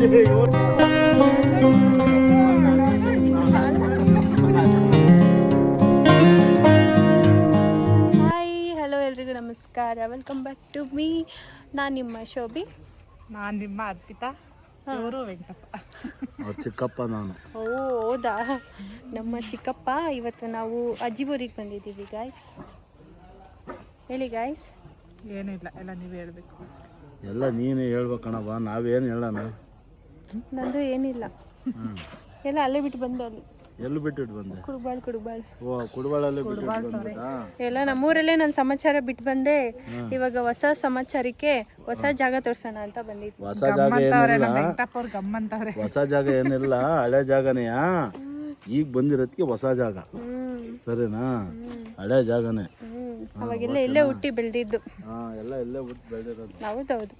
Hello ಎಲ್ರಿಗೂ ನಮಸ್ಕಾರ, welcome back to me. ನಾನು ನಿಮ್ಮ ಶೋಭಿ. ನಾನು ನಿಮ್ಮ ಅರ್ಪಿತಾ. ಇವರು ವೆಂಕಟಪ್ಪ. ಚಿಕ್ಕಪ್ಪ ನಾನು. ಓ ಹೌದಾ, ನಮ್ಮ ಚಿಕ್ಕಪ್ಪ. ಇವತ್ತು ನಾವು ಅಜ್ಜಿ ಊರಿಗೆ ಬಂದಿದ್ದೀವಿ ಗಾಯ್ಸ್. ಹೇಳಿ ಗಾಯ್ಸ್. ಏನಿಲ್ಲ, ಎಲ್ಲ ನೀವೇ ಹೇಳ್ಬೇಕು. ಎಲ್ಲ ನೀನೇ ಹೇಳ್ಬೇಕಣವ, ನಾವೇನು ಹೇಳೋಣ. ನಂದು ಏನಿಲ್ಲ, ಎಲ್ಲ ಅಲ್ಲೇ ಬಿಟ್ಟು ಬಂದೆ. ಅಲ್ಲಿ ಎಲ್ಲಿ ಬಿಟ್ಟಿಟ್ಟು ಬಂದೆ? ಕುಡುಬಾಳ್. ಓ, ಕುಡುಬಾಳಲ್ಲಿ ಬಿಟ್ಟು ಬಂದೆ. ಎಲ್ಲ ನಮ್ಮೂರಲ್ಲೇ ನಾನು ಸಮಾಚಾರ ಬಿಟ್ಟು ಬಂದೆ. ಇವಾಗ ಹೊಸ ಸಮಾಚಾರಕ್ಕೆ ಹೊಸ ಜಾಗ ತೋರ್ಸೋಣ ಅಂತ ಬಂದಿದ್ವಿ. ಹೊಸ ಜಾಗ ಏನಿಲ್ಲ, ವೆಂಕಟಪ್ಪ ಅವ್ರು ಗಮ್ಮಂತವ್ರೆ. ಹೊಸ ಜಾಗ ಏನಿಲ್ಲ, ಹಳೆ ಜಾಗನೇ. ಈಗ ಬಂದಿರೋದಕ್ಕೆ ಹೊಸ ಜಾಗ, ಸರಿನಾ? ಹಳೆ ಜಾಗನೇ. ಅವಾಗೆಲ್ಲ ಇಲ್ಲೇ ಹುಟ್ಟಿ ಬೆಳೆದಿದ್ದು. ಎಲ್ಲ ಇಲ್ಲೇ ಹುಟ್ಟಿ ಬೆಳೆದಿರೋದು. ಹೌದೌದು.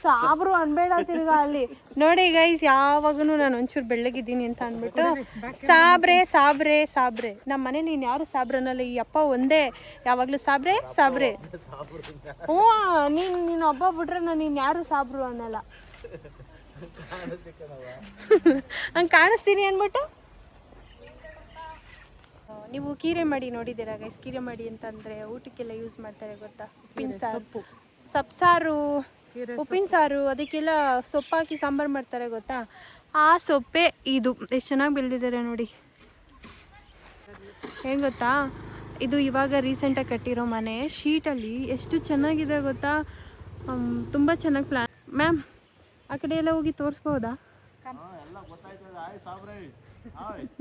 ಸಾಬ್ರು ಅನ್ಬೇಡ ತಿರ್ಗಾ. ಅಲ್ಲಿ ನೋಡಿ ಗೈಸ್, ಯಾವಾಗೂ ನಾನು ಒಂಚೂರು ಬೆಳ್ಳಗಿದ್ದೀನಿ ಅಂತ ಅಂದ್ಬಿಟ್ಟು ಸಾಬ್ರೆ ಸಾಬ್ರೆ ಸಾಬ್ರೆ. ನಮ್ಮ ಮನೇಲಿ ನೀನು ಯಾರು ಸಾಬ್ರೆ ಅನ್ನಲ್ಲ, ಈ ಅಪ್ಪ ಒಂದೇ ಯಾವಾಗಲೂ ಸಾಬ್ರೆ ಸಾಬ್ರೆ. ಹ್ಞೂ, ನೀನು ಹಬ್ಬ ಬಿಟ್ರೆ ನಾನು ಯಾರು ಸಾಬ್ರು ಅನ್ನಲ್ಲ. ಹಂಗೆ ಕಾಣಿಸ್ತೀನಿ ಅಂದ್ಬಿಟ್ಟು. ನೀವು ಕೀರೆ ಮಾಡಿ ನೋಡಿದ್ದೀರಾ ಗೈಸ್? ಕೀರೆ ಮಾಡಿ ಅಂತಂದರೆ ಊಟಕ್ಕೆಲ್ಲ ಯೂಸ್ ಮಾಡ್ತಾರೆ ಗೊತ್ತಾ? ಉಪ್ಪಿನ ಸಾರು, ಸೊಪ್ಸಾರು, ಉಪ್ಪಿನ ಸಾರು, ಅದಕ್ಕೆಲ್ಲ ಸೊಪ್ಪಾಕಿ ಸಾಂಬಾರು ಮಾಡ್ತಾರೆ ಗೊತ್ತಾ? ಆ ಸೊಪ್ಪೆ ಇದು. ಎಷ್ಟು ಚೆನ್ನಾಗಿ ಬೆಳೆದಿದ್ದಾರೆ ನೋಡಿ. ಏನು ಗೊತ್ತಾ, ಇದು ಇವಾಗ ರೀಸೆಂಟಾಗಿ ಕಟ್ಟಿರೋ ಮನೆ. ಶೀಟಲ್ಲಿ ಎಷ್ಟು ಚೆನ್ನಾಗಿದೆ ಗೊತ್ತಾ? ತುಂಬ ಚೆನ್ನಾಗಿ ಪ್ಲ್ಯಾನ್. ಮ್ಯಾಮ್, ಆ ಕಡೆ ಎಲ್ಲ ಹೋಗಿ ತೋರಿಸ್ಬೋದಾ?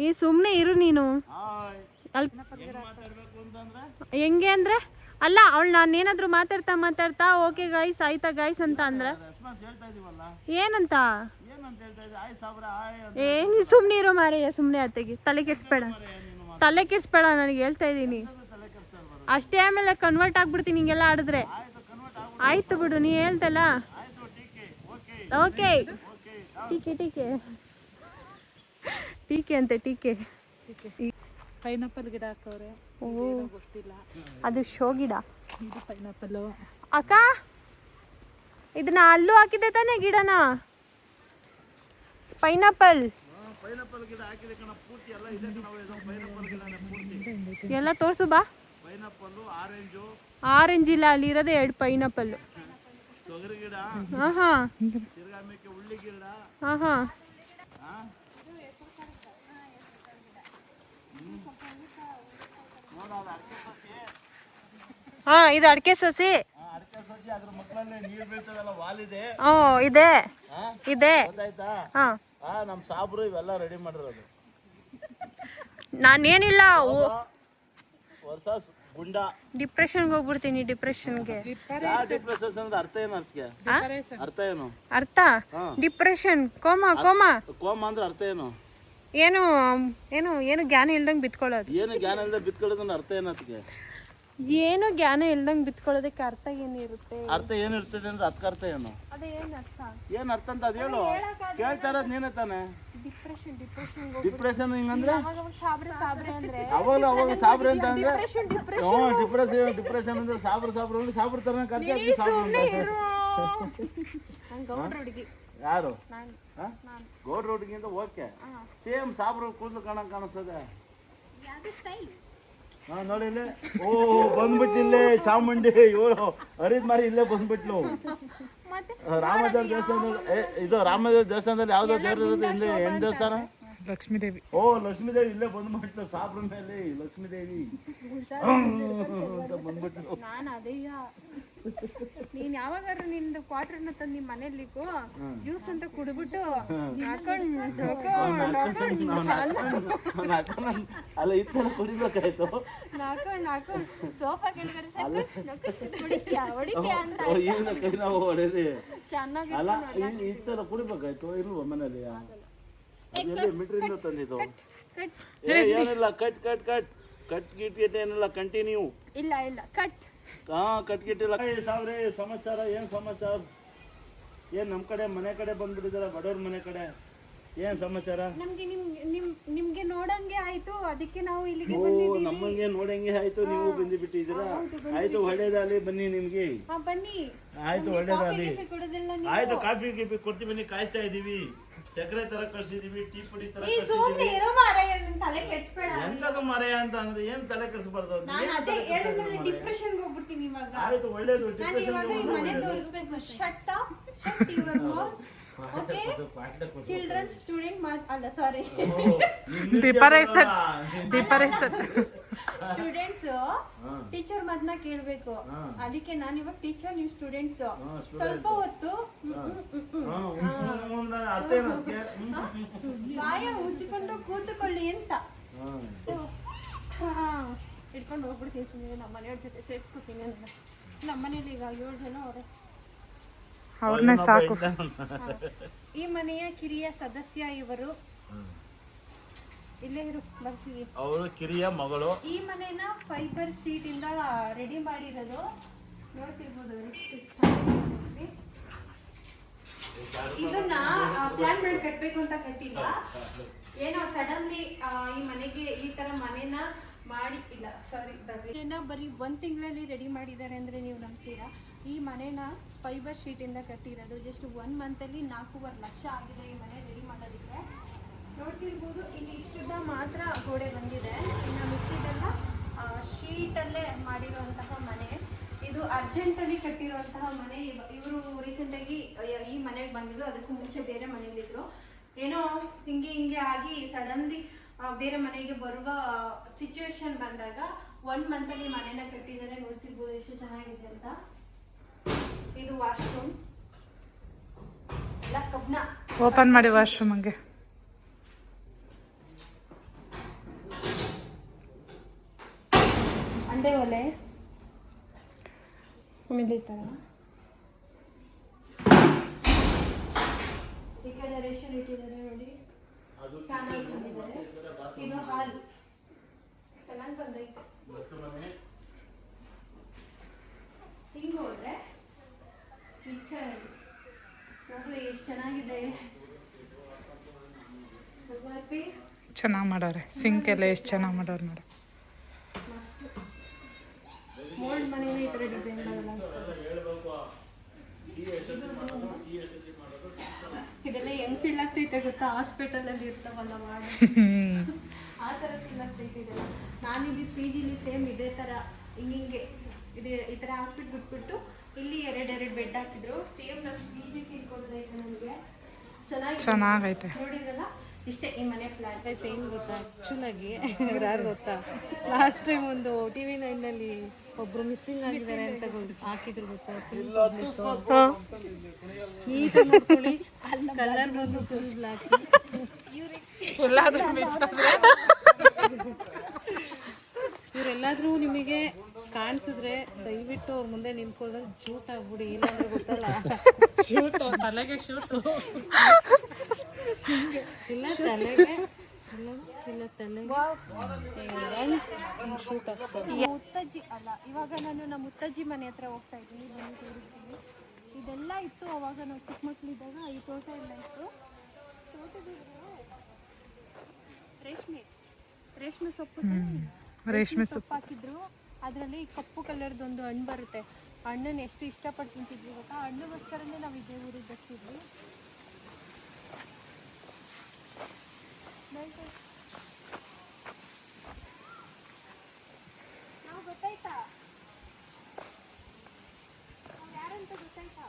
ನೀ ಸುಮ್ಮನೆ ಇರು. ನೀನು ಅಲ್ಲಿ ಹೆಂಗೆ ಅಂದರೆ ಅಲ್ಲ, ಅವಳು ನಾನು ಏನಾದರೂ ಮಾತಾಡ್ತಾ ಓಕೆ ಗೈಸ್, ಆಯ್ತಾ ಗೈಸ್ ಅಂತ ಅಂದ್ರೆ ಏನಂತ? ನೀ ಸುಮ್ಮನೆ ಇರೋ ಮಾರಯ್ಯ, ಸುಮ್ಮನೆ ಆತೆಗೆ ತಲೆ ಕೆಡಿಸ್ಬೇಡ. ನನಗೆ ಹೇಳ್ತಾ ಇದ್ದೀನಿ ಅಷ್ಟೇ. ಆಮೇಲೆ ಕನ್ವರ್ಟ್ ಆಗ್ಬಿಡ್ತೀನಿ ಹಿಂಗೆಲ್ಲ ಆಡಿದ್ರೆ. ಆಯ್ತು ಬಿಡು, ನೀ ಹೇಳ್ತಲ್ಲ. ಓಕೆ, ಟೀಕೆ ಅಂತೆ, ಟೀಕೆ. ಪೈನಾಪಲ್ ಗಿಡ ಹಾಕವ್ರೆ. ಗೊತ್ತಿಲ್ಲ, ಅದು ಶೋ ಗಿಡ. ಇದು ಪೈನಾಪಲ್. ಅಕ್ಕ, ಇದನ್ನ ಅಲ್ಲೂ ಹಾಕಿದೆ ತಾನೇ ಗಿಡನ? ಪೈನಾಪಲ್ ಎಲ್ಲ ತೋರ್ಸು ಬಾ. ಆರೆಂಜ್ ಇಲ್ಲ, ಅಲ್ಲಿರೋದೇ 2 ಪೈನಾಪಲ್. ಇದು ಅಡಿಕೆ ಸಸಿ. ಇದೆ. ನಮ್ಮ ಸಾಬ್ರು ಇವೆಲ್ಲ ರೆಡಿ ಮಾಡಿರೋದು. ನಾನೇನಿಲ್ಲ, ಗುಂಡ ಡಿಪ್ರೆಷನ್ಗೆ ಹೋಗ್ಬಿಡ್ತೀನಿ. ಡಿಪ್ರೆಷನ್ಗೆ ಡಿಪ್ರೆಷನ್ ಅಂದ್ರೆ ಅರ್ಥ ಏನು? ಅರ್ಥ ಏನು? ಅರ್ಥ ಡಿಪ್ರೆಷನ್, ಕೋಮಾ ಅಂದ್ರೆ ಅರ್ಥ ಏನು? ಏನು ಜ್ಞಾನ ಇಲ್ದಂಗೆ ಬಿತ್ಕೊಳ್ಳೋದು. ಏನು ಜ್ಞಾನ ಇಲ್ದಂಗೆ ಬಿತ್ಕೊಳ್ಳೋದು ಅರ್ಥ ಏನು? ಅದಕ್ಕೆ ಏನು ಜ್ಞಾನ ಇಲ್ದಂಗೆ ಬಿತ್ಕೊಳ್ಳೋದಕ್ಕೆ ಅರ್ಥ ಏನಿರುತ್ತೆ? ಅರ್ಥ ಏನಿರ್ತದೆ ಅಂದ್ರೆ ಅದಕ್ಕೆ ಅರ್ಥ ಏನು? ಏನು ಅರ್ಥ ಅಂತ ಅದು ಹೇಳು. ಕೇಳ್ತಾ ಇರೋದು ನೀನೇ ತಾನೆ. ಡಿಪ್ರೆಷನ್ ಹಿಂಗಂದ್ರೆ ಅವಾಗ ಸಾಬ್ರೆ ಅಂತ ಅಂದ್ರೆ ಡಿಪ್ರೆಷನ್ ಅಂದ್ರೆ ಸಾಬ್ರು ಅಂದ್ರೆ ಸಾಬ್ರು ತರ ಯಾರು? ಗೌಡ್ರ ಹುಡುಗಿಂದ ಓಕೆ. ಸೇಮ್ ಸಾಬ್ರು ಕೂದಲು ಕಾಣಿಸ್ತದೆ. ನೋಡಿ ಇಲ್ಲೇ. ಓ, ಬಂದ್ಬಿಟ್ಟಿಲ್ಲೇ ಚಾಮುಂಡಿ. ಇವಳು ಹರಿದ್ ಮಾರಿ ಇಲ್ಲೇ ಬಂದ್ಬಿಟ್ಲು. ರಾಮದೇವ್ರ ದೇವಸ್ಥಾನದಲ್ಲಿ, ಇದು ರಾಮದೇವ್ರ ದೇವಸ್ಥಾನದಲ್ಲಿ ಯಾವ್ದೋ ದೇವ್ರು ಇರುತ್ತೆ ಇಲ್ಲಿ. ಹೆಣ್ಣು ದೇವಸ್ಥಾನ ಲಕ್ಷ್ಮೀದೇವಿ. ಓ, ಲಕ್ಷ್ಮೀದೇವಿ ಇಲ್ಲೇ ಬಂದ್ಬಿಟ್ಲು. ಸಾಬ್ರ ಮೇಲೆ ಲಕ್ಷ್ಮೀದೇವಿ ಬಂದ್ಬಿಟ್ಲು. ನೀನ್ ಯಾವಾಗಾರು ನಿಂದು ಕ್ವಾರ್ಟರ್ನ ತಂದು ನಿಮ್ಮ ಮನೇಲಿಗೂ ಜ್ಯೂಸ್ ಅಂತ ಕುಡ್ಬಿಟ್ಟು ಅಲ್ಲ ಇತ್ತೆಲ್ಲ ಕುಡಿಬೇಕಾಯ್ತು. ಸೋಫಾ ಕೈ ನಾವು ಹೊಡೆದಿ ಅಲ್ಲ, ಇತ್ತೆಲ್ಲ ಕುಡಿಬೇಕಾಯ್ತು. ಇಲ್ವ ಮನೇಲಿ? ಮಿಟ್ರಿಂದ ತಂದಿದ್ದು ಏನಿಲ್ಲ. ಕಟ್ ಗಿಟ್ ಏನಿಲ್ಲ, ಕಂಟಿನ್ಯೂ. ಇಲ್ಲ ಕಟ್ ಕಟ್ಗಿಟ್ಟಿಲ್ಲ. ಸಾವ್ರೆ ಸಮಾಚಾರ. ಏನು ಸಮಾಚಾರ? ಏನು ನಮ್ಮ ಕಡೆ ಮನೆ ಕಡೆ ಬಂದ್ಬಿಟ್ಟಿದ್ದಾರೆ, ಬಡವ್ರ ಮನೆ ಕಡೆ. ಏನ್ ಸಮಾಚಾರ? ನಮ್ಗೆ ನಿಮ್ಗೆ ನೋಡಂಗೆ ಆಯ್ತು, ಅದಕ್ಕೆ ನಾವು ಇಲ್ಲಿಗೆ ಓ ಬಂದಿದ್ದೀವಿ. ನಮ್ಮಂಗೆ ನೋಡಂಗೆ ಆಯ್ತು, ನೀವು ಬಂದು ಬಿಟ್ಟಿದ್ದೀರಾ? ಆಯ್ತು ಒಳ್ಳೇದಾಗಲಿ, ಬನ್ನಿ ನಿಮ್ಗೆ. ಬನ್ನಿ. ಆಯ್ತು ಒಳ್ಳೇದಾಗಲಿ. ಕಾಫಿ ಕೊಡೋದಿಲ್ಲ ನೀವು? ಆಯ್ತು ಕಾಫಿ ಗಿಫಿ ಕೊಡ್ತೀವಿ, ಬನ್ನಿ, ಕಾಯಿಸ್ತಾ ಇದೀವಿ. ಸಕ್ಕರೆ ತರ ಕಳ್ಸಿದೀವಿ, ಟೀ ಪುಡಿ ತರ ಈ ಸುಮ್ನೆ ಇರೋ ಮಾರಾಯ, ನನ್ ತಲೆ ಕೆಡ್ಸ್ಬೇಡ. ಎಂತದ ಮರೆಯ ಅಂತ ಅಂದ್ರೆ ಏನ್ ತಲೆ ಕೆಡಿಸಬಾರ್ದು. ನಾನು ಅದೇ ಹೇಳಿದ್ರೆ ಡಿಪ್ರೆಷನ್ ಹೋಗ್ಬಿಡ್ತೀನಿ ಇವಾಗ. ಆಯ್ತು ಒಳ್ಳೇದು. ನಾನು ಇವಾಗ ಈ ಮನೆ ತೋರಿಸ್ಬೇಕು. Shut up, shut your mouth. Okay, children student ಅಲ್ಲ ಸಾರಿ, ಸ್ಟೂಡೆಂಟ್ಸ್ ಟೀಚರ್ ಮಾತನ್ನ ಕೇಳ್ಬೇಕು. ಅದಕ್ಕೆ ನಾನು ಇವಾಗ ಟೀಚರ್, ನೀವು ಸ್ಟೂಡೆಂಟ್ಸ್. ಸ್ವಲ್ಪ ಹೊತ್ತು ಬಾಯ ಮುಚ್ಚಿಕೊಂಡು ಕೂತ್ಕೊಳ್ಳಿ ಅಂತ ಇಟ್ಕೊಂಡು ಹೋಗ್ಬಿಡ್ತೀನಿ. ಸುಮ್ಮನೆ ನಮ್ಮ ಮನೆಯವ್ರ ಜೊತೆ ಸೇರಿಸ್ಕೊತೀನಿ ಅಂತ. ನಮ್ಮ ಮನೇಲಿ ಈಗ 7 ಜನ ಅವರೇ. ಅವ್ರನ್ನೇ ಸಾಕು. ಈ ಮನೆಯ ಕಿರಿಯ ಸದಸ್ಯ ಇವರು. ಇಲ್ಲೇ ಇರು, ಬರ್ತೀವಿ. ಅವರು ಕಿರಿಯ ಮಗಳು. ಈ ಮನೆನ ಫೈಬರ್ ಶೀಟ್ ಇಂದ ರೆಡಿ ಮಾಡಿರೋದು. ನೋಡ್ತಿರ್ಬೋದು ಎಷ್ಟು ಚೆನ್ನಾಗಿದೆ. ಇದನ್ನ ಪ್ಲಾನ್ ಮಾಡಿ ಕಟ್ಬೇಕು ಅಂತ ಕಟ್ಟಿಲ್ಲ, ಏನೋ ಸಡನ್ಲಿ ಈ ಮನೆಗೆ ಈ ತರ ಮನೆನ ಮಾಡಿ, ಇಲ್ಲ ಸಾರಿ ಬರೀ 1 ತಿಂಗಳಲ್ಲಿ ರೆಡಿ ಮಾಡಿದ್ದಾರೆ ಅಂದ್ರೆ ನೀವು ನಂಬ್ತೀರಾ? ಈ ಮನೆನ ಫೈಬರ್ ಶೀಟ್ ಇಂದ ಕಟ್ಟಿರೋದು. ಜಸ್ಟ್ 1 ಮಂತಲ್ಲಿ 4.5 ಲಕ್ಷ ಆಗಿದೆ ಈ ಮನೆ ರೆಡಿ ಮಾಡೋದಕ್ಕೆ. ನೋಡ್ತಿರ್ಬೋದು, ಇಲ್ಲಿ ಇಷ್ಟುದ್ದ ಮಾತ್ರ ಗೋಡೆ ಬಂದಿದೆ, ಇನ್ನು ಮಿಕ್ಕಿದೆಲ್ಲ ಶೀಟಲ್ಲೇ ಮಾಡಿರುವಂತಹ ಮನೆ. ಇದು ಅರ್ಜೆಂಟಲ್ಲಿ ಕಟ್ಟಿರುವಂತಹ ಮನೆ. ಇವರು ರೀಸೆಂಟಾಗಿ ಈ ಮನೆಗೆ ಬಂದಿದ್ದು, ಅದಕ್ಕೂ ಮುಂಚೆ ಬೇರೆ ಮನೇಲಿದ್ರು. ಏನೋ ಹಿಂಗೆ ಆಗಿ ಸಡನ್ಲಿ ಬೇರೆ ಮನೆಗೆ ಬರುವ ಸಿಚುವೇಶನ್ ಬಂದಾಗ 1 ಮಂತಲ್ಲಿ ಮನೆನ ಕಟ್ಟಿದ್ದಾರೆ. ನೋಡ್ತಿರ್ಬೋದು ಎಷ್ಟು ಚೆನ್ನಾಗಿದೆ ಅಂತ. ಇದು ವಾಶ್ರೂಮ್ ಎಲ್ಲ ಕಬ್ನ. ಓಪನ್ ಮಾಡಿ ವಾಶ್ರೂಮ್ ಹಂಗೆ. ಅಂಡೆ ಒಲೆ ಆಮೇಲೆ ಈ ಥರ ಈ ಕಡೆ ರೇಷನ್ ಇಟ್ಟಿದ್ದಾರೆ ನೋಡಿ. ಕ್ಯಾನಲ್ ಬಂದಿದ್ದಾರೆ. ಇದು ಹಾಲ್ ಚೆನ್ನಾಗಿ ಬಂದೈತೆ. ಹಿಂಗೆ ಹೋದ್ರೆ ಪಿಕ್ಚರ್ ನೋಡ್ರಿ ಎಷ್ಟು ಚೆನ್ನಾಗಿದೆ. ಚೆನ್ನಾಗಿ ಮಾಡವ್ರೆ. ಸಿಂಕ್ ಎಲ್ಲ ಎಷ್ಟು ಚೆನ್ನಾಗಿ ಮಾಡವ್ರೆ ನೋಡಿ. ಮೋಲ್ಡ್ ಮನೇಲಿ ಈ ಥರ ಡಿಸೈನ್ ಮಾಡಲ್ಲ. ಇದೆಲ್ಲ ಹೆಂಗ್ ಫೀಲ್ ಆಗ್ತೈತೆ ಗೊತ್ತಾ? ಹಾಸ್ಪಿಟಲಲ್ಲಿ ಇರ್ತಾವಲ್ಲ ಮಾಡಿ ಆ ಥರ ಫೀಲ್ ಆಗ್ತೈತೆ ಇದೆಲ್ಲ. ನಾನಿದ್ದಿದ್ದು ಪಿ ಜಿಲಿ ಸೇಮ್ ಇದೇ ಥರ ಹಿಂಗೆ ಇದೆ ಈ ಥರ ಹಾಕ್ಬಿಟ್ಟು ಬಿಟ್ಬಿಟ್ಟು ಇಲ್ಲಿ 2 ಬೆಡ್ ಹಾಕಿದ್ರು. ಸೇಮ್ ನಮ್ಮ ಪಿ ಜಿ ಫೀಲ್ ಕೊಡ್ತೈತೆ ನನಗೆ. ಚೆನ್ನಾಗೈತೆ. ನೋಡಿದ್ರಲ್ಲ, ಇಷ್ಟೇ ಈ ಮನೆ ಪ್ಲಾನ್. ಏನು ಗೊತ್ತಾ, ಆ್ಯಕ್ಚುಲಾಗಿ ಅವ್ರು ಯಾರು ಗೊತ್ತಾ, ಲಾಸ್ಟ್ ಟೈಮ್ ಒಂದು TV9ನಲ್ಲಿ ಒಬ್ರು ಮಿಸ್ಸಿಂಗ್ ಆಗಿದ್ದಾರೆ ಅಂತ ಹಾಕಿದ್ರು ಗೊತ್ತಾ. ನೀಟಾಗಿ ನೋಡ್ಕೊಳ್ಳಿ, ಕಲರ್ ಬಂದು ಫುಲ್ ಬ್ಲ್ಯಾಕ್. ಇವರೆಲ್ಲಾದ್ರೂ ನಿಮಗೆ ಕಾಣಿಸಿದ್ರೆ ದಯವಿಟ್ಟು ಅವ್ರ ಮುಂದೆ ನಿಂತ್ಕೊಳ್ಳೋದು ಜೂಟ್ ಆಗ್ಬಿಡಿ, ಇಲ್ಲಾಂದ್ರೆ ಗೊತ್ತಲ್ಲ ತಲೆಗೆ ಶೂಟು ಇಲ್ಲ ತಲೆಗೆ ಇಲ್ಲ ತಲೆಗೆ ಶೂಟ್ ಆಗ್ತದೆ. ಮುತ್ತಜ್ಜಿ ಅಲ್ಲ, ಇವಾಗ ನಾನು ನಮ್ಮ ಮುತ್ತಜ್ಜಿ ಮನೆ ಹತ್ರ ಹೋಗ್ತಾ ಇದ್ದೀನಿ. ಮನೆ ತೋರಿಸ್ತೀನಿ. ಇದೆಲ್ಲ ಇತ್ತು ಅವಾಗ ನಾವು ಚಿಕ್ಕ ಮಕ್ಕಳಿದ್ದಾಗ. ಈ ತೋಟ ಎಲ್ಲ ಇತ್ತು. ತೋಟದಿದ್ರೆ ರೇಷ್ಮೆ ಸೊಪ್ಪು ರೇಷ್ಮೆ ಸೊಪ್ಪು ಹಾಕಿದ್ರು. ಅದರಲ್ಲಿ ಕಪ್ಪು ಕಲರ್ದೊಂದು ಹಣ್ಣು ಬರುತ್ತೆ. ಹಣ್ಣನ್ನು ಎಷ್ಟು ಇಷ್ಟಪಟ್ಟು ತಿಂತಿದ್ವಿ ಗೊತ್ತಾ. ಹಣ್ಣುಗೋಸ್ಕರನೇ ನಾವು ಇದೇ ಊರಿಗೆ ಬರ್ತಿದ್ವಿ. ನಾವು ಗೊತ್ತಾಯ್ತಾ ಯಾರಂತ ಗೊತ್ತಾಯ್ತಾ?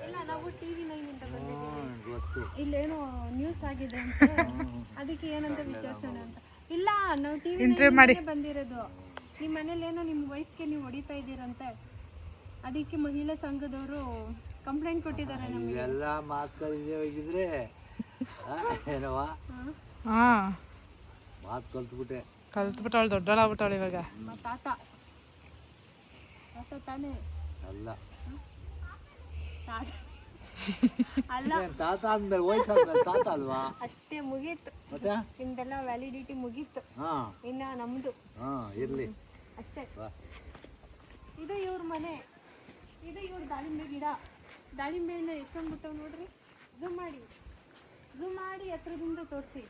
ಇಲ್ಲ, ನಾವು TV9 ಬಂದಿದ್ದೀವಿ. ಇಲ್ಲೇನೋ ನ್ಯೂಸ್ ಆಗಿದೆ ಅಂತ, ಅದಕ್ಕೆ ಏನಂತ ವಿಚಾರಿಸೋಣ ಅಂತ. ಇಲ್ಲ, ನಾವು TV9 ಬಂದಿರೋದು. ನಿಮ್ಮ ಮನೇಲಿ ಏನೋ ನಿಮ್ಮ ವೈಫ್ಗೆ ನೀವು ಹೊಡಿತಾ ಇದ್ದೀರಂತೆ, ಅದಕ್ಕೆ ಮಹಿಳಾ ಸಂಘದವರು ಕಂಪ್ಲೇಂಟ್ ಕೊಟ್ಟಿದ್ದಾರೆ ನಮಗೆ. ಎಲ್ಲ ಮಾತು ಹೋಗಿದ್ರೆ ಏನವ ಮಾತು ಕಲ್ತ್ಬಿಟ್ಟೆ. ಕಲ್ತ್ಬಿಟ್ಟವಳು ದೊಡ್ಡಳಾಗ್ಬಿಟ್ಟವಳು ಇವಾಗ. ತಾತ ತಾತ ತಾನೇ ಅಲ್ಲ ತಾತ ಅಲ್ಲ ಏನ್ ತಾತ ಅಂದ್ಮೇಲೆ ವಯಸ್ಸಾದ್ಮೇಲೆ ತಾತ ಅಲ್ವಾ ಅಷ್ಟೇ ಮುಗೀತು, ಮತ್ತೆ ನಿಮ್ದೆಲ್ಲ ವ್ಯಾಲಿಡಿಟಿ ಮುಗೀತು. ಹಾ ಇನ್ನ ನಮ್ದು ಹಾ ಇರ್ಲಿ ಅಷ್ಟೇ. ಬಾ. ಇದು ಇವ್ರ ಮನೆ, ಇದು ಇವ್ರ ದಾಳಿಂಬೆ ಗಿಡ. ದಾಳಿಂಬೆ ಹಣ್ಣು ಎಷ್ಟೊಂದು ಬಿಟ್ಟವ್ ನೋಡ್ರಿ. ಝೂಮ್ ಮಾಡಿ ಹತ್ರದಿಂದ ತೋರಿಸಿ.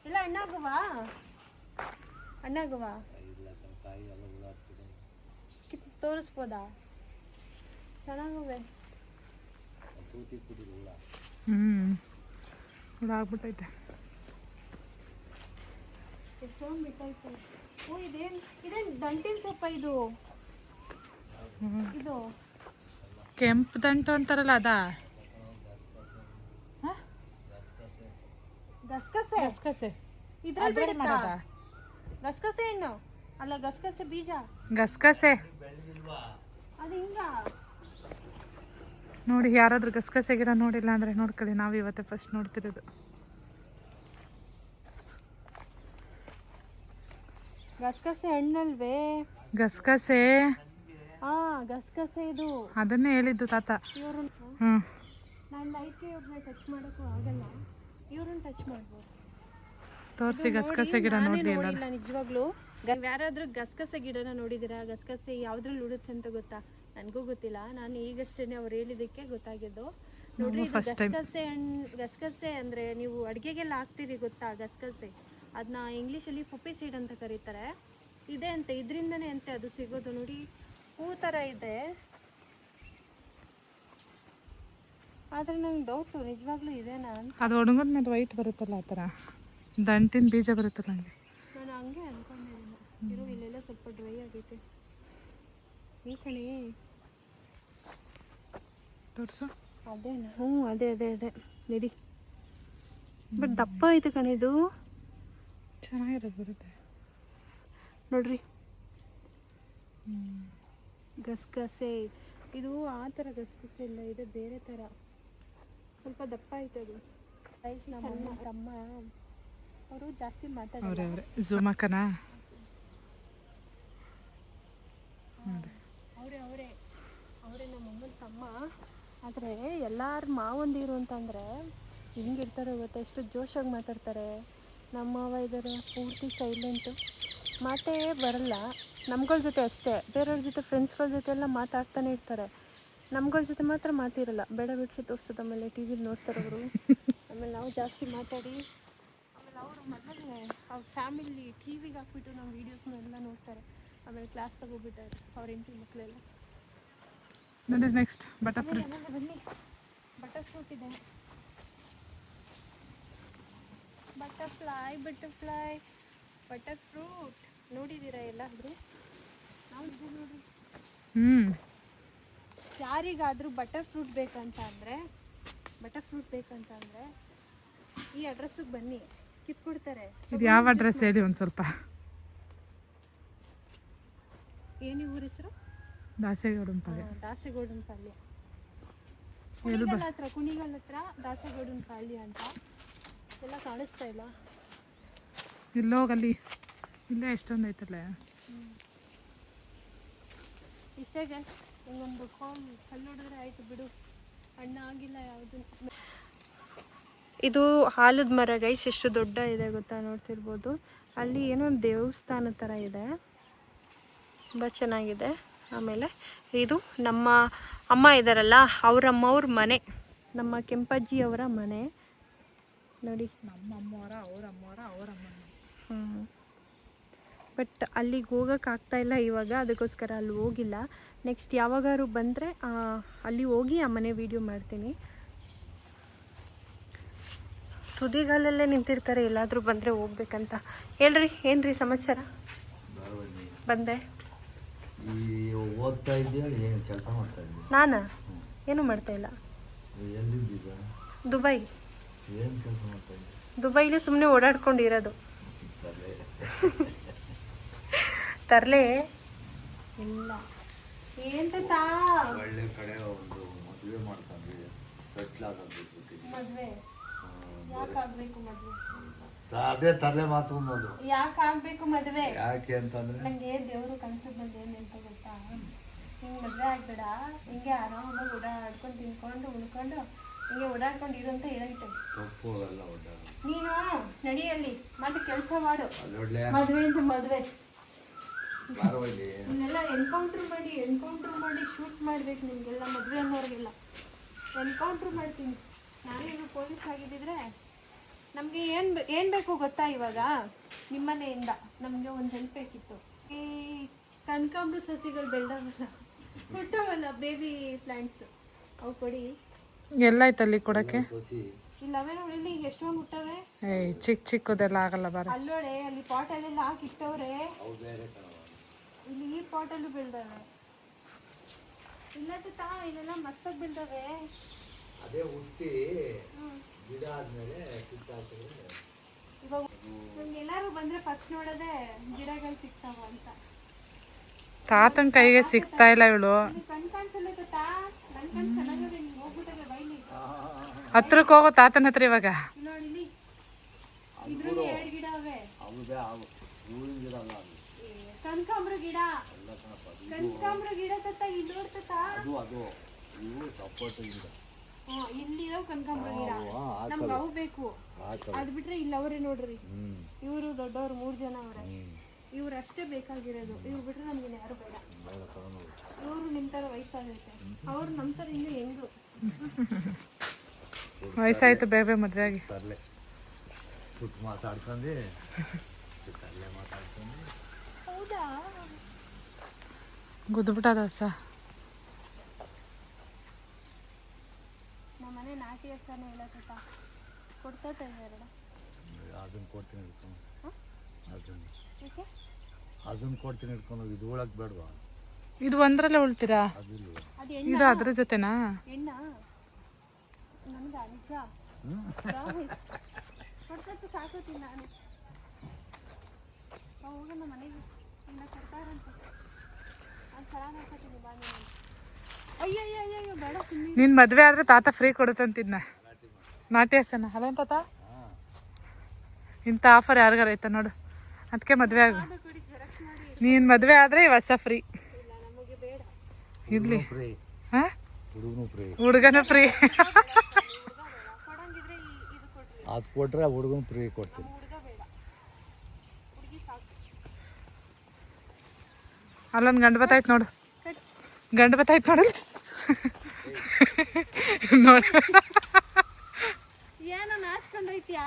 ಎಲ್ಲ ಹಣ್ಣಾಗುವಾ ತೋರಿಸ್ಬೋದಾ? ಚೆನ್ನಾಗುವೆ. ಇದಾಗ್ಬಿಟ್ಟೈತೆ. ಎಷ್ಟೊಂದು ಬಿಟ್ಟೈತೆ. ಓ ಇದೇನ್ ದಂಟಿನ ಸೊಪ್ಪ ಇದು? ಇದು ಕೆಂಪು ದಂಟು ಅಂತಾರಲ್ಲ ಅದಾ? ಗಸಗಸೆ. ಗಸಗಸೆ ಇದ್ರಲ್ಲಿ ಬಿಡುತ್ತಾ? ಗಸಗಸೆ ಹಣ್ಣು ಅಲ್ಲ, ಗಸಗಸೆ ಬೀಜ. ಗಸಗಸೆ ಅದು ಹಿಂಗ ನೋಡಿ, ಯಾರಾದ್ರೂ ಗಸಗಸೆ ಗಿಡ ನೋಡಿಲ್ಲ ಅಂದ್ರೆ ನೋಡ್ಕೊಳ್ಳಿ, ನಾವು ಇವತ್ತೇ ಫಸ್ಟ್ ನೋಡ್ತಿರೋದು. ಗಸಗಸೆ ಹಣ್ಣಲ್ವೇ? ಗಸಗಸೆ ಹಾ ಗಸಗಸೆ ಇದು. ಅದನ್ನೇ ಹೇಳಿದ್ದು ತಾತ. ಇವ್ರು ಹ್ಮ್ ನಾನು ಲೈಟ್ಗೆ ಇವ್ರನ್ನ ಟಚ್ ಮಾಡೋಕ್ಕೂ ಆಗಲ್ಲ, ಇವ್ರನ್ನ ಟಚ್ ಮಾಡ್ಬೋದು. ತೋರಿಸಿ ಗಸಗಸೆ ಗಿಡ ನೋಡ್ಲಿ ಎಲ್ಲ. ನೋಡಿಲ್ಲ ನಿಜವಾಗ್ಲೂ. ಯಾರಾದ್ರೂ ಗಸಗಸೆ ಗಿಡನ ನೋಡಿದ್ದೀರಾ? ಗಸಗಸೆ ಯಾವ್ದ್ರಲ್ಲಿ ಉಡುತ್ತೆ ಅಂತ ಗೊತ್ತಾ? ನನಗೂ ಗೊತ್ತಿಲ್ಲ. ನಾನು ಈಗಷ್ಟೇನೆ ಅವ್ರು ಹೇಳಿದ್ದಕ್ಕೆ ಗೊತ್ತಾಗಿದ್ದು. ನೋಡ್ರಿ, ಇದು ಗಸಗಸೆ ಗಸಗಸೆ ಅಂದ್ರೆ ನೀವು ಅಡುಗೆಗೆಲ್ಲ ಹಾಕ್ತೀರಿ ಗೊತ್ತಾ? ಗಸಗಸೆ ಅದನ್ನ ಇಂಗ್ಲೀಷಲ್ಲಿ ಪುಪ್ಪಿ ಸೀಡ್ ಅಂತ ಕರೀತಾರೆ. ಇದೆ ಅಂತೆ, ಇದರಿಂದನೇ ಅಂತೆ ಅದು ಸಿಗೋದು. ನೋಡಿ, ಹೂ ಥರ ಇದೆ. ಆದರೆ ನಂಗೆ ಡೌಟು, ನಿಜವಾಗ್ಲೂ ಇದೇನಾ ಅಂತ. ಅದು ಒಣಗಿದ ಮೇಲೆ ವೈಟ್ ಬರುತ್ತಲ್ಲ, ಆ ಥರ ದಂಟಿನ ಬೀಜ ಬರುತ್ತಲ್ಲ ಹಂಗೆ. ನಾನು ಹಂಗೆ ಅನ್ಕೊಂಡಿದ್ದೀನಿ. ಇರೋ ಇಲ್ಲೆಲ್ಲ ಸ್ವಲ್ಪ ಡ್ರೈ ಆಗೈತೆ. ಈ ಕಣಿ ತೋರಿಸು. ಅದೇನಾ? ಹ್ಞೂ ಅದೇ ನಡಿ. ಬಟ್ ದಪ್ಪ ಐತೆ ಕಣಿದು. ಚೆನ್ನಾಗಿರೋದು ಬರುತ್ತೆ ನೋಡ್ರಿ, ಗಸಗಸೆ ಇದು ಆ ಥರ ಗಸಗಸೆ ಇಲ್ಲ, ಇದು ಬೇರೆ ಥರ, ಸ್ವಲ್ಪ ದಪ್ಪ ಐತೆ ಅದು. ನಮ್ಮ ತಮ್ಮ ಅವರು ಜಾಸ್ತಿ ಮಾತಾಡೋರು. ಅವರೇ ಝೂಮ್ ಹಾಕನಾ? ಅವರೇ ನಮ್ಮಮ್ಮನ ತಮ್ಮ. ಆದರೆ ಎಲ್ಲರ ಮಾವಂದಿರು ಅಂತಂದರೆ ಹಿಂಗಿರ್ತಾರೆ ಗೊತ್ತಾ? ಎಷ್ಟು ಜೋಶಾಗಿ ಮಾತಾಡ್ತಾರೆ. ನಮ್ಮ ಮಾವ ಇದ್ದಾರೆ ಪೂರ್ತಿ ಸೈಲೆಂಟು, ಮಾತೇ ಬರಲ್ಲ. ನಮ್ಗಳ ಜೊತೆ ಅಷ್ಟೇ, ಬೇರೆಯವ್ರ ಜೊತೆ ಫ್ರೆಂಡ್ಸ್ಗಳ ಜೊತೆ ಎಲ್ಲ ಮಾತಾಡ್ತಾನೆ ಇರ್ತಾರೆ. ನಮ್ಗಳ ಜೊತೆ ಮಾತ್ರ ಮಾತಿರಲ್ಲ. ಬೇಡ ಬಿಟ್ಟು ತೋರಿಸೋದು, ಆಮೇಲೆ ಟಿ ವಿಲಿ ನೋಡ್ತಾರೆ ಅವರು. ಆಮೇಲೆ ನಾವು ಜಾಸ್ತಿ ಮಾತಾಡಿ, ಆಮೇಲೆ ಅವರು ಮೊದಲೇ ಅವ್ರ ಫ್ಯಾಮಿಲಿ ಟಿ ವಿಗೆ ಹಾಕ್ಬಿಟ್ಟು ನಮ್ಮ ವೀಡಿಯೋಸ್ನೆಲ್ಲ ನೋಡ್ತಾರೆ. ಆಮೇಲೆ ಕ್ಲಾಸ್ ತಗೋಬಿಟ್ಟಾರೆ ಅವ್ರ ಹೆಂಡತಿ ಮಕ್ಕಳೆಲ್ಲ. ನೋಡಿ ನೆಕ್ಸ್ಟ್ ಬಟರ್ ಫ್ರೂಟ್. ಬನ್ನಿ, ಬಟರ್ ಫ್ರೂಟ್ ಇದೆ. ಬಟರ್ ಫ್ರೂಟ್ ನೋಡಿದ್ದೀರಾ ಎಲ್ಲಾದರೂ? ನಾವು ನೋಡಿ, ಯಾರಿಗಾದರೂ ಬಟರ್ ಫ್ರೂಟ್ ಬೇಕಂತ ಅಂದರೆ ಈ ಅಡ್ರೆಸ್ಸಿಗೆ ಬನ್ನಿ, ಕಿತ್ಕೊಡ್ತಾರೆ. ಇದು ಯಾವ ಅಡ್ರೆಸ್ ಹೇಳಿ ಒಂದು ಸ್ವಲ್ಪ. ಏನು ಊರ ಹೆಸರು? ದಾಸೇಗೌಡನ ಪಾಳ್ಯ. ದಾಸೇಗೌಡನ ಪಾಳ್ಯ, ಕುಣಿಗಲ್ ಹತ್ರ ದಾಸೇಗೌಡನ ಪಾಳ್ಯ ಅಂತ. ಎಲ್ಲ ಕಾಣಿಸ್ತಾ ಇಲ್ಲ. ಇಲ್ಲೋಗಲ್ಲಿ, ಇಲ್ಲೇ ಎಷ್ಟೊಂದು ಐತಲ್ಲ. ಇಷ್ಟೇ ಗೈಸ್, ಹಿಂಗೊಂದು ಕಲ್ಲು ನೋಡಿದ್ರೆ ಆಯಿತು ಬಿಡು, ಹಣ್ಣು ಆಗಿಲ್ಲ ಯಾವುದು. ಇದು ಆಲದ ಮರ ಗೈಸ್, ಎಷ್ಟು ದೊಡ್ಡ ಇದೆ ಗೊತ್ತಾ? ನೋಡ್ತಿರ್ಬೋದು. ಅಲ್ಲಿ ಏನೋ ಒಂದು ದೇವಸ್ಥಾನ ಥರ ಇದೆ, ತುಂಬ ಚೆನ್ನಾಗಿದೆ. ಆಮೇಲೆ ಇದು ನಮ್ಮ ಅಮ್ಮ ಇದ್ದಾರಲ್ಲ, ಅವ್ರ ಮನೆ, ನಮ್ಮ ಕೆಂಪಜ್ಜಿಯವರ ಮನೆ ನೋಡಿ. ನಮ್ಮ ಅಮ್ಮವರ, ಅವ್ರ ಅಮ್ಮನ. ಬಟ್ ಅಲ್ಲಿಗೆ ಹೋಗೋಕ್ಕಾಗ್ತಾ ಇಲ್ಲ ಇವಾಗ, ಅದಕ್ಕೋಸ್ಕರ ಅಲ್ಲಿ ಹೋಗಿಲ್ಲ. ನೆಕ್ಸ್ಟ್ ಯಾವಾಗಾದ್ರು ಬಂದರೆ ಅಲ್ಲಿ ಹೋಗಿ ಆ ಮನೆ ವೀಡಿಯೋ ಮಾಡ್ತೀನಿ. ತುದಿಗಾಲಲ್ಲೇ ನಿಂತಿರ್ತಾರೆ, ಎಲ್ಲಾದರೂ ಬಂದರೆ ಹೋಗ್ಬೇಕಂತ. ಹೇಳ್ರಿ, ಏನ್ರಿ ಸಮಾಚಾರ? ಬಂದೆ. ಓದ್ತಾ ಇದೆಯಾ, ಏನು ಕೆಲಸ ಮಾಡ್ತಾ ಇದ್ದೀಯ? ನಾನಾ ಏನು ಮಾಡ್ತಾ ಇಲ್ಲ. ಎಲ್ಲಿದ್ದೀಗ? ದುಬೈ. ಏನು ಕೆಲಸ ಮಾಡ್ತಾ ಇದ್ದೀಯ? ದುಬೈಲಿ ಸುಮ್ಮನೆ ಓಡಾಡ್ಕೊಂಡಿರೋದು. ತರಲೆ ಇಲ್ಲ ಏನ್ ತಾ ಒಳ್ಳೆ ಕಡೆ ಒಂದು ಮದುವೆ ಮಾಡ್ಕೊಂಡ್ವಿ, ಸೆಟ್ಲ್ ಆಗಬೇಕು. ಮದುವೆ ಯಾಕಾಗಬೇಕು? ಮದುವೆ ಅದೇ ತರಲೆ ಮಾತು ಅನ್ನೋದು. ಯಾಕಾಗಬೇಕು ಮದುವೆ? ಯಾಕೆ ಅಂತಂದ್ರೆ ನನಗೆ ದೇವರು ಕನ್ಸಿಗೆ ಬಂದು ಏನು ಅಂತ ಗೊತ್ತಾ? ಹಿಂಗೆ ಮದುವೆ ಆಗ್ಬೇಡ, ಹಿಂಗೆ ಆರಾಮಾಗಿ ಓಡಾಡ್ಕೊಂಡು ತಿನ್ಕೊಂಡು ಉಣ್ಕೊಂಡು ಹಿಂಗೆ ಓಡಾಡ್ಕೊಂಡಿರು ಅಂತ ಹೇಳಿಟ್ಟೆ. ಸೊಪ್ಪು ಎಲ್ಲ ಒಡ್ಡಾಡ ನೀನು ನಡಿಯಲ್ಲಿ ಮತ್ತೆ ಕೆಲಸ ಮಾಡು. ಅಲ್ಲಿ ಒಡ್ಲೆ ಮದುವೆ ಅಂತ ಮದುವೆ ಬಾರವಲ್ಲಿ ಇಲ್ಲೆಲ್ಲ ಎನ್ಕೌಂಟ್ರ್ ಮಾಡಿ ಶೂಟ್ ಮಾಡ್ಬೇಕು ನಿಮಗೆಲ್ಲ. ಮದುವೆ ಅನ್ನೋರಿಗೆಲ್ಲ ಎನ್ಕೌಂಟ್ರ್ ಮಾಡ್ತೀನಿ. ನಾನೇನು ಪೊಲೀಸ್ ಆಗಿದ್ದಿದ್ರೆ ನಮಗೆ ಏನು ಬೇಕು ಗೊತ್ತಾ? ಇವಾಗ ನಿಮ್ಮನೆಯಿಂದ ನಮಗೆ ಒಂದು ಹೆಲ್ಪ್ ಬೇಕಿತ್ತು. ಈ ಕನಕಾಂಬ್ರ ಸಸಿಗಳು ಬೆಳೆದವಲ್ಲ, ಹುಟ್ಟವಲ್ಲ ಬೇಬಿ ಪ್ಲ್ಯಾಂಟ್ಸ್, ಅವು ಕೊಡಿ. ಎಲ್ಲ ಐತಲ್ಲಿ ಕೊಡಕ್ಕೆ? ಸಸಿ ಇಲ್ಲವೇ ನೋಡಿ, ಇಲ್ಲಿ ಎಷ್ಟೊಂದು ಹುಟ್ಟವೆ. ಏಯ್ ಚಿಕ್ಕದೆಲ್ಲ ಆಗಲ್ಲ ಬಾರ. ಅಲ್ಲೋಡೆ ಅಲ್ಲಿ ಪಾಟಲ್ಲೆಲ್ಲ ಹಾಕಿಟ್ಟವ್ರೆ. ಅವು ಬೇರೆ ಕಣವ. ಇಲ್ಲಿ ಈ ಪಾಟಲ್ಲೂ ಬೆಳೆದವೆ. ಇಲ್ಲ ತಾ ಇಲ್ಲೆಲ್ಲ ಮಸ್ತಾಗಿ ಬೆಳೆದವೆ. ಅದೇ ಹುಟ್ಟಿ ಗಿಡ ಆದ್ಮೇಲೆ ಕಿತ್ತಾಕಿದ್ರೆ ಇವಾಗ ನಮ್ಗೆ ಎಲ್ಲಾರು ಬಂದ್ರೆ ಫಸ್ಟ್ ನೋಡೋದೇ ಗಿಡಗಳು ಸಿಗ್ತಾವ ಅಂತ. ತಾತನ ಕೈಗೆ ಸಿಗ್ತಾ ಇಲ್ಲ ಇವಳು. ಕಣ್ ಕಾಣಿಸಲ್ಲ ತಾ, ನನ್ ಕಣ್ ಚೆನ್ನಾಗವೆ. ನೀವು ಹೋಗ್ಬಿಟ್ಟವೆ ಬೈಲಿ. ಹತ್ರಕ್ಕೆ ಹೋಗೋ ತಾತನ ಹತ್ರ ಇವಾಗ. ಇಲ್ಲಿ ನೋಡಿ, ಇಲ್ಲಿ ಇದ್ರಲ್ಲಿ 2 ಗಿಡ ಅವೆ. ಹೌದಾ ಅವು ಹೂವಿನ ಗಿಡ ಅಲ್ಲ ಅದು ಕನಕಾಂಬ್ರ ಗಿಡ. ಎಲ್ಲ ಕಣಪ್ಪ ಅದು. ಕನಕಾಂಬ್ರ ಗಿಡ ತತ್ತ ಇಲ್ಲಿ ನೋಡ್ತತ. ಅದು ಇವು ಸಪೋಟ ಗಿಡ ಇಲ್ಲಿರೋ ಕನಕಾಂಬ್ರ ಗಿಡ. ನಮ್ಗೆ ಅವು ಬೇಕು. ಅದ್ ಬಿಟ್ರೆ ಇಲ್ಲಿ ಅವರೇ ನೋಡ್ರಿ, ಇವರು ದೊಡ್ಡವ್ರು 3 ಜನ ಅವ್ರೆ. ಇವ್ರು ಅಷ್ಟೇ ಬೇಕಾಗಿರೋದು. ಇವ್ರು ಬಿಟ್ರೆ ನಮ್ಗೆ ಯಾರು ಬೇಡ. ಇವರು ನಿಮ್ ತರ ವಯಸ್ಸಾಗೈತೆ, ಅವ್ರು ನಮ್ ತರ ಇನ್ನು ಹೆಂಗು. ವಯಸ್ಸಾಯ್ತು ಬೇಗ ಮದ್ವೆ ಆಗಿ. ತರ್ಲೆ ಪುಟ್ಟು ಮಾತಾಡ್ಕೊಂಡು ತರ್ಲೆ ಮಾತಾಡ್ಕೊಂಡು ಹೌದಾ? ಗುದ್ಬಿಟ್ಟದ ಹೊಸ. ನಮ್ಮನೆ ನಾಟಿ ಹೆಸರನ್ನ ಹೇಳತ್ತ ಕೊಡ್ತೈತೆ 2. ಅದನ್ನ ಕೊಡ್ತೀನಿ ಹಿಡ್ಕೊಂಡು ಅದನ್ನ ಯಾಕೆ? ಅದನ್ನ ಕೊಡ್ತೀನಿ ಹಿಡ್ಕೊಂಡು ಇದು ಉಳಕ್ ಬೇಡವಾ? ಇದು ಒಂದ್ರಲ್ಲೇ ಉಳ್ತೀರಾ? ಅದಿಲ್ಲ ಅದು ಇದು ಅದ್ರ ಜೊತೆನಾ? ಎಣ್ಣ ನನ್ಗ ನಿಜ ಕೊಡ್ತೈತೆ ಸಾಕೋತೀನಿ ನಾನು. ಹೋಗೋಣ ಮನೆಗೆ, ಇನ್ನ ಕೊಡ್ತಾರಂತ. ನಾನು ಚೆನ್ನಾಗಿ ಹಾಕೋತೀನಿ ಬಾ ನೀನು. ಅಯ್ಯಯ್ಯಯ್ಯೋ ಬೇಡ ಸುಮ್ಮನೆ. ನಿನ್ ಮದ್ವೆ ಆದ್ರೆ ತಾತ ಫ್ರೀ ಕೊಡುತ್ತಂತಿದ್ನ ನಾಟಿ ಹಸನ. ಅದೇನ್ ತಾತ ಇಂಥ ಆಫರ್ ಯಾರಿಗಾರ ಐತ ನೋಡು. ಅದಕ್ಕೆ ಮದ್ವೆ ಆಗ. ನೀನ್ ಮದ್ವೆ ಆದ್ರೆ ಈ ವರ್ಷ ಫ್ರೀ. ಇಲ್ಲ ನಮಗೆ ಬೇಡ. ಇರ್ಲಿ. ಫ್ರೀ ಹಾ, ಹುಡುಗನು ಫ್ರೀ, ಹುಡುಗನ ಫ್ರೀ. ಕೊಡಂಗಿದ್ರೆ ಇದು ಕೊಡ್ರಿ. ಅದು ಕೊಟ್ರೆ ಹುಡುಗನ ಫ್ರೀ ಕೊಡ್ತೀನಿ. ಹುಡುಗ ಬೇಡ, ಹುಡುಗಿ ಸಾಕು. ಅಲ್ಲೊಂದು ಗಂಡು ಬತ್ತಾಯ್ತು ನೋಡು. ಗಂಡು ಬತ್ತಾಯ್ತು ನೋಡಲ್ಲ. ನೋಡು ಏನೋ ನಾಚ್ಕೊಂಡೈತ್ಯಾ?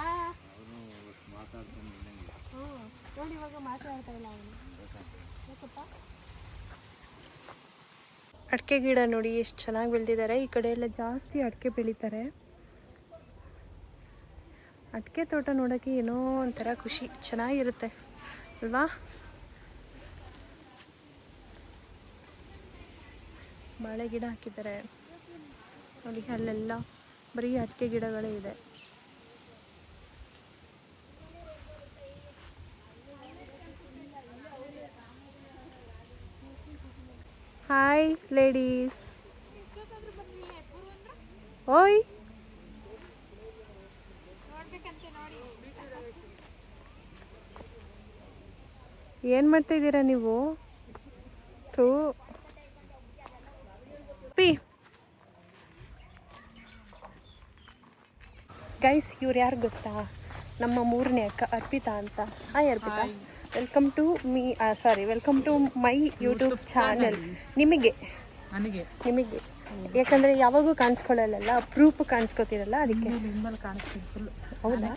ನೋಡಿ ಇವಾಗ ಮಾತಾಡ್ತಾ ಇಲ್ಲ ಅವನು. ಯಾಕಪ್ಪ? ಅಡಿಕೆ ಗಿಡ ನೋಡಿ ಎಷ್ಟು ಚೆನ್ನಾಗಿ ಬೆಳೆದಿದ್ದಾರೆ. ಈ ಕಡೆ ಎಲ್ಲ ಜಾಸ್ತಿ ಅಡಿಕೆ ಬೆಳೀತಾರೆ. ಅಡಿಕೆ ತೋಟ ನೋಡೋಕ್ಕೆ ಏನೋ ಒಂಥರ ಖುಷಿ, ಚೆನ್ನಾಗಿರುತ್ತೆ ಅಲ್ವಾ? ಬಾಳೆ ಗಿಡ ಹಾಕಿದ್ದಾರೆ ನೋಡಿ. ಅಲ್ಲೆಲ್ಲ ಬರೀ ಅಡಿಕೆ ಗಿಡಗಳೇ ಇದೆ. Hi ladies. ಓಯ್ ಏನು ಮಾಡ್ತಾಯಿದ್ದೀರಾ ನೀವು? ಥೂ ಪಿ ಗೈಸ್, ಇವ್ರು ಯಾರು ಗೊತ್ತಾ? ನಮ್ಮ 3ನೇ ಅಕ್ಕ ಅರ್ಪಿತಾ ಅಂತ. Hi Arpita, welcome to my YouTube channel. ನಿಮಗೆ ಯಾಕಂದರೆ ಯಾವಾಗೂ ಕಾಣಿಸ್ಕೊಳ್ಳಲ್ಲ, ಅಪ್ರೂಪ ಕಾಣಿಸ್ಕೊತಿರಲ್ಲ, ಅದಕ್ಕೆ ಕಾಣಿಸ್ತೀನಿ ಫುಲ್. ಹೌದಾ?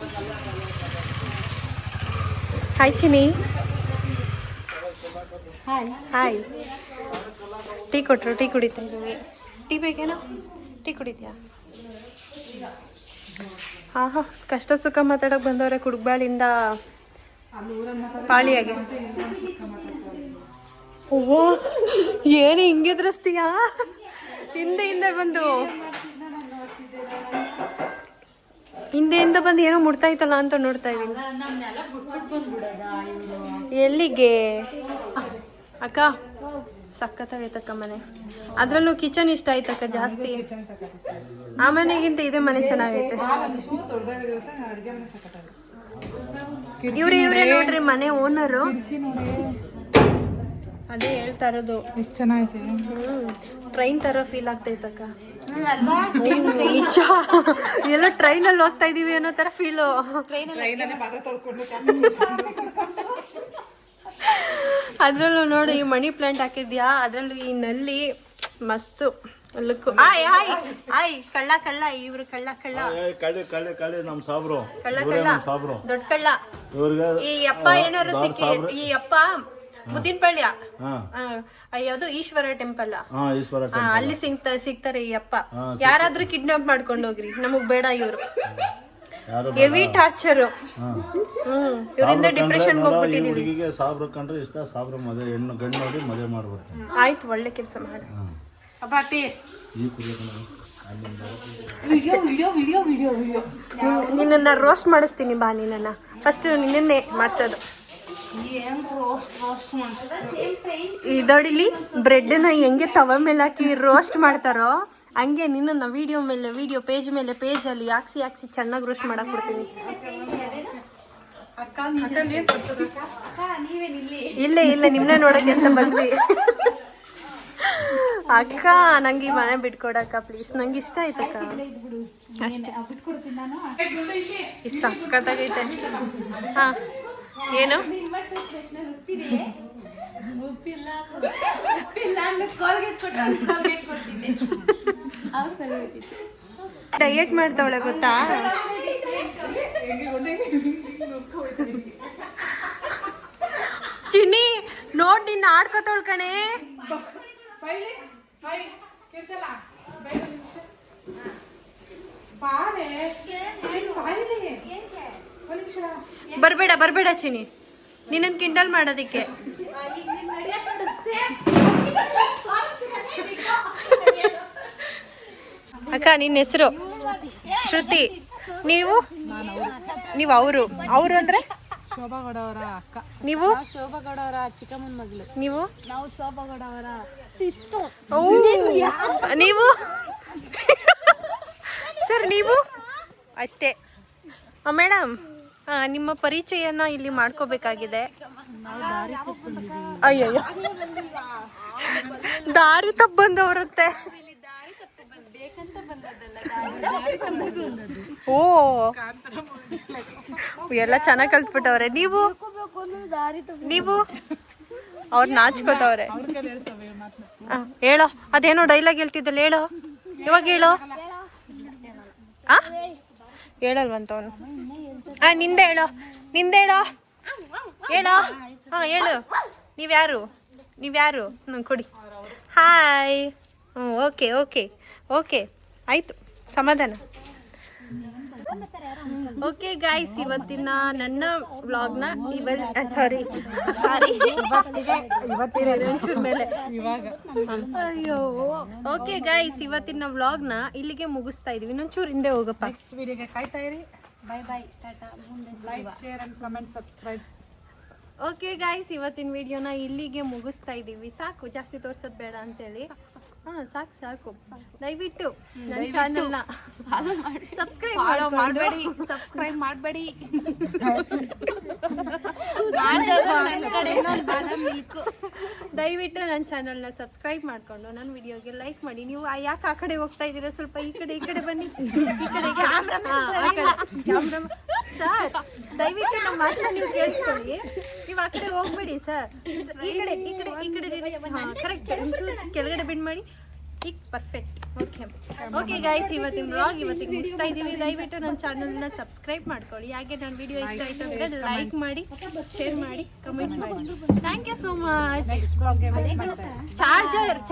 ಹಾಯ್ ಚಿನಿ. ಹಾಯ್. ಟೀ ಕೊಟ್ಟರು, ಟೀ ಕುಡಿತಾ ಇದ್ದೀವಿ. ಟೀ ಬೇಕೇನೋ? ಟೀ ಕುಡಿತೀಯಾ? ಹಾಂ ಹಾಂ, ಕಷ್ಟ ಸುಖ ಮಾತಾಡೋಕೆ ಬಂದವ್ರೆ ಕುಡುಗ್ಬಾಳಿಂದ ಪಾಳಿಯಾಗಿ. ಓ, ಏನು ಹಿಂಗೆದ್ರಸ್ತೀಯಾ? ಹಿಂದೆ ಬಂದು ಏನೋ ಮುಡ್ತಾ ಇತ್ತಲ್ಲ ಅಂತ ನೋಡ್ತಾ ಇದ್ದೀನಿ. ಎಲ್ಲಿಗೆ ಅಕ್ಕ? ಸಖತ್ತಾಗೈತಕ್ಕ ಮನೆ. ಅದರಲ್ಲೂ ಕಿಚನ್ ಇಷ್ಟ ಆಯ್ತಕ್ಕ ಜಾಸ್ತಿ. ಆ ಮನೆಗಿಂತ ಇದೇ ಮನೆ ಚೆನ್ನಾಗೈತೆ. ಇವ್ರೇ ನೋಡ್ರಿ ಮನೆ ಓನರು. ಅದೇ ಹೇಳ್ತಾ ಇರೋದು. ಎಷ್ಟು ಚೆನ್ನಾಗೈತೆ. ಟ್ರೈನ್ ಥರ ಫೀಲ್ ಆಗ್ತೈತಕ್ಕ. ನಿಜ ಎಲ್ಲ ಟ್ರೈನಲ್ಲಿ ಹೋಗ್ತಾ ಇದೀವಿ ಅನ್ನೋ ಥರ ಫೀಲು. ಅದ್ರಲ್ಲೂ ನೋಡಿ ಈ ಮನಿ ಪ್ಲಾಂಟ್ ಹಾಕಿದ್ಯಾ, ಅದ್ರಲ್ಲೂ ಈ ನಲ್ಲಿ ಮಸ್ತು ಲುಕ್. ಆಯ್ ಆಯ್ ಆಯ್ ಕಳ್ಳ ಕಳ್ಳ, ಇವ್ರು ಕಳ್ಳ ಕಳ್ಳ ಕಳ್ಳಿ ನಮ್ ಸಾಬ್ರು, ಕಳ್ಳ ಕಳ್ಳ ಸಾಬ್ರು ದೊಡ್ಡ ಕಳ್ಳ. ಇವ್ರಿಗೆ ಈ ಅಪ್ಪ ಏನಾರು ಸಿಕ್ಕಿ, ಈ ಅಪ್ಪ ಮುದ್ದಿನಪಳ್ಳಿ ಯಾವ್ದು ಈಶ್ವರ ಟೆಂಪಲ್, ಅಲ್ಲಿ ಸಿಗ್ತಾರೆ ಈ ಅಪ್ಪ. ಯಾರಾದ್ರೂ ಕಿಡ್ನಾಪ್ ಮಾಡ್ಕೊಂಡು ಹೋಗ್ರಿ, ನಮಗ್ ಬೇಡ ಇವ್ರು. Heavy torture. ಇವರಿಂದ ಡಿಪ್ರೆಷನ್ ಹೋಗ್ಬಿಟ್ಟಿದೀವಿ. ಹುಡುಗಿಗೆ ಸಾಬ್ರ ಕಂಡ್ರೆ ಇಷ್ಟ, ಸಾಬ್ರ ಮದುವೆ ಹೆಣ್ಣು ಗಂಡು ನೋಡಿ ಮದುವೆ ಮಾಡ್ಬಿಡ್ತಾರೆ. ಆಯ್ತು, ಒಳ್ಳೆ ಕೆಲಸ ಮಾಡಿ. ನಿನ್ನ ರೋಸ್ಟ್ ಮಾಡಿಸ್ತೀನಿ ಬಾ. ನಿನ್ನ ಫಸ್ಟ್ ನಿನ್ನೆ ಮಾಡ್ಸೋದು. ಇದೊಡಿಲಿ ಬ್ರೆಡ್ನ ಹೆಂಗೆ ತವ ಮೇಲೆ ಹಾಕಿ ರೋಸ್ಟ್ ಮಾಡ್ತಾರೋ ಹಂಗೆ ನಿನ್ನ ವಿಡಿಯೋ ಪೇಜ್ ಮೇಲೆ ಪೇಜಲ್ಲಿ ಹಾಕ್ಸಿ ಚೆನ್ನಾಗಿ ರೋಸ್ಟ್ ಮಾಡಕ್ ಕೊಡ್ತೀನಿ. ಇಲ್ಲ ನಿಮ್ನ ನೋಡಕ್ಕೆ ಅಂತ ಬಂದ್ವಿ. ಅಕ್ಕ ನಂಗೆ ಈ ಮನೆ ಬಿಟ್ಕೊಡಕ್ಕ ಪ್ಲೀಸ್, ನಂಗೆ ಇಷ್ಟ ಆಯ್ತಕ್ಕ ಅಷ್ಟೇ. ಸಕ್ಕತ್ತಾಗೈತೆ. ಹಾ ಏನು ಡಯಟ್ ಮಾಡ್ತಾವಳೆ ಗೊತ್ತಾ? ಚಿನ್ನಿ ನೋಡ್ ನಿನ್ನ ಆಡ್ಕೊತಾವಳ ಕಣೆ. ಬರ್ಬೇಡ ಚಿನ್ನಿ, ನಿನ್ನನ್ ಕಿಂಡಲ್ ಮಾಡೋದಿಕ್ಕೆ. ಅಕ್ಕ ನಿನ್ನ ಹೆಸರು ಶ್ರುತಿ. ನೀವು ಅವರು ಅಂದ್ರೆ ಶೋಭಾಗೌಡ ಅವರ ಅಕ್ಕ. ನೀವು ಶೋಭಾಗೌಡ ಅವರ ಚಿಕ್ಕಮ್ಮನ ಮಗಳು. ನೀವು ನಾವು ಶೋಭಾಗೌಡ ಅವರ ಸಿಸ್ಟರ್. ನೀವು ಸರ್ ನೀವು ಅಷ್ಟೇ ಮೇಡಮ್. ನಿಮ್ಮ ಪರಿಚಯನ ಇಲ್ಲಿ ಮಾಡ್ಕೋಬೇಕಾಗಿದೆ. ಅಯ್ಯೋ ದಾರಿ ತಪ್ಪು ಬಂದವರುತ್ತೆ. ಓ ಎಲ್ಲ ಚೆನ್ನಾಗಿ ಕಲ್ತ್ಬಿಟ್ಟವ್ರೆ. ನೀವು ಅವ್ರು ನಾಚ್ಕೋತವ್ರೆ. ಹೇಳೋ, ಅದೇನೋ ಡೈಲಾಗ್ ಹೇಳ್ತಿದ್ದಲ್ಲ, ಹೇಳೋ ಇವಾಗ ಹೇಳೋ. ಹೇಳಲ್ವಂತವನು. ನಿಂದೆ ಹೇಳೋ ಹೇಳೋ. ಹೇಳು. ನೀವ್ಯಾರು ನಂಗೆ ಕೊಡಿ. ಹಾಯ್. ಓಕೆ ಆಯ್ತು, ಸಮಾಧಾನ. ಓಕೆ ಗಾಯ್ಸ್, ಇವತ್ತಿನ ನನ್ನ ವ್ಲಾಗ್ನ ಓಕೆ ಗಾಯ್ಸ್, ಇವತ್ತಿನ ವ್ಲಾಗ್ನ ಇಲ್ಲಿಗೆ ಮುಗಿಸ್ತಾ ಇದೀವಿ. ಇನ್ನೊಂಚೂರು ಹಿಂದೆ ಹೋಗಪ್ಪ. ನೆಕ್ಸ್ಟ್ ವಿಡಿಯೋಗೆ ಕಾಯ್ತಾ ಇರಿ. By Tata. Like, share and comment, subscribe. Okay guys, ಇವತ್ತಿನ ವಿಡಿಯೋನ ಇಲ್ಲಿಗೆ ಮುಗಿಸ್ತಾ ಇದ್ದೀವಿ. ಸಾಕು, ಜಾಸ್ತಿ ತೋರ್ಸೋದು ಬೇಡ ಅಂತೇಳಿ. ಸಾಕು. ದಯವಿಟ್ಟು ನನ್ನ ಚಾನಲ್ನ ಸಬ್ಸ್ಕ್ರೈಬ್ ಮಾಡಬೇಡಿ. ದಯವಿಟ್ಟು ನನ್ನ ಚಾನಲ್ನ ಸಬ್ಸ್ಕ್ರೈಬ್ ಮಾಡಿಕೊಂಡು ನನ್ನ ವಿಡಿಯೋಗೆ ಲೈಕ್ ಮಾಡಿ. ನೀವು ಯಾಕೆ ಆ ಕಡೆ ಹೋಗ್ತಾ ಇದ್ದೀರಾ? ಸ್ವಲ್ಪ ಈ ಕಡೆ ಬನ್ನಿ. ಈ ಕಡೆ ಸರ್, ದಯವಿಟ್ಟು ನಮ್ಮ ಮಾತನ್ನ ನೀವು ಕೇಳಿಸ್ಕೊಳ್ಳಿ. ನೀವು ಆ ಕಡೆ ಹೋಗ್ಬೇಡಿ ಸರ್. ಈ ಕಡೆ ಕರೆಕ್ಟ್. ಒಂಚೂರು ಕೆಳಗಡೆ ಬೆಂಡ್ ಮಾಡಿ. ಈಗ ಪರ್ಫೆಕ್ಟ್. ಓಕೆ ಗಾಯ್ಸ್, ಇವತ್ತಿನ ವ್ಲಾಗ್ ಇವತ್ತಿಗೆ ಮುಗಿಸ್ತಾ ಇದ್ದೀವಿ. ದಯವಿಟ್ಟು ನನ್ನ ಚಾನಲ್ನ ಸಬ್ಸ್ಕ್ರೈಬ್ ಮಾಡ್ಕೊಳ್ಳಿ. ಹಾಗೆ ನನ್ನ ವಿಡಿಯೋ ಇಷ್ಟ ಆಯ್ತು ಅಂದರೆ ಲೈಕ್ ಮಾಡಿ, ಶೇರ್ ಮಾಡಿ, ಕಮೆಂಟ್ ಮಾಡಿ. Thank you so much.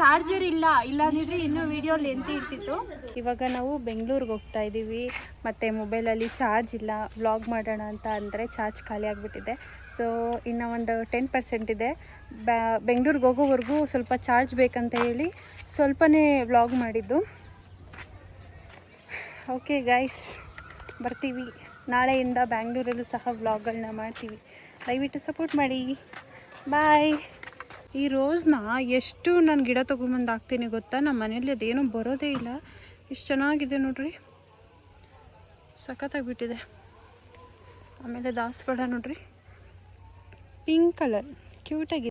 Charger ಇಲ್ಲ ಅಂದಿದ್ರೆ ಇನ್ನೂ ವಿಡಿಯೋ ಲೆಂತ್ ಇರ್ತಿತ್ತು. ಇವಾಗ ನಾವು ಬೆಂಗಳೂರಿಗೆ ಹೋಗ್ತಾ ಇದ್ದೀವಿ. ಮತ್ತು ಮೊಬೈಲಲ್ಲಿ ಚಾರ್ಜ್ ಇಲ್ಲ. ವ್ಲಾಗ್ ಮಾಡೋಣ ಅಂತ ಅಂದರೆ ಚಾರ್ಜ್ ಖಾಲಿ ಆಗಿಬಿಟ್ಟಿದೆ. ಸೊ ಇನ್ನು ಒಂದು 10% ಇದೆ. ಬೆಂಗಳೂರಿಗೆ ಹೋಗೋವರೆಗೂ ಸ್ವಲ್ಪ ಚಾರ್ಜ್ ಬೇಕಂತ ಹೇಳಿ ಸ್ವಲ್ಪನೇ ವ್ಲಾಗ್ ಮಾಡಿದ್ದು. ಓಕೆ ಗೈಸ್, ಬರ್ತೀವಿ. ನಾಳೆಯಿಂದ ಬ್ಯಾಂಗ್ಳೂರಲ್ಲೂ ಸಹ ವ್ಲಾಗ್ಗಳನ್ನ ಮಾಡ್ತೀವಿ. ದಯವಿಟ್ಟು ಸಪೋರ್ಟ್ ಮಾಡಿ. ಬಾಯ್. ಈ ರೋಸ್ನ ಎಷ್ಟು ನಾನು ಗಿಡ ತೊಗೊಂಬಂದು ಹಾಕ್ತೀನಿ ಗೊತ್ತಾ? ನಮ್ಮ ಮನೇಲಿ ಅದೇನೂ ಬರೋದೇ ಇಲ್ಲ. ಎಷ್ಟು ಚೆನ್ನಾಗಿದೆ ನೋಡ್ರಿ, ಸಖತ್ತಾಗಿಬಿಟ್ಟಿದೆ. ಆಮೇಲೆ ದಾಸವಾಳ ನೋಡ್ರಿ, ಪಿಂಕ್ ಕಲರ್ ಕ್ಯೂಟಾಗಿದೆ.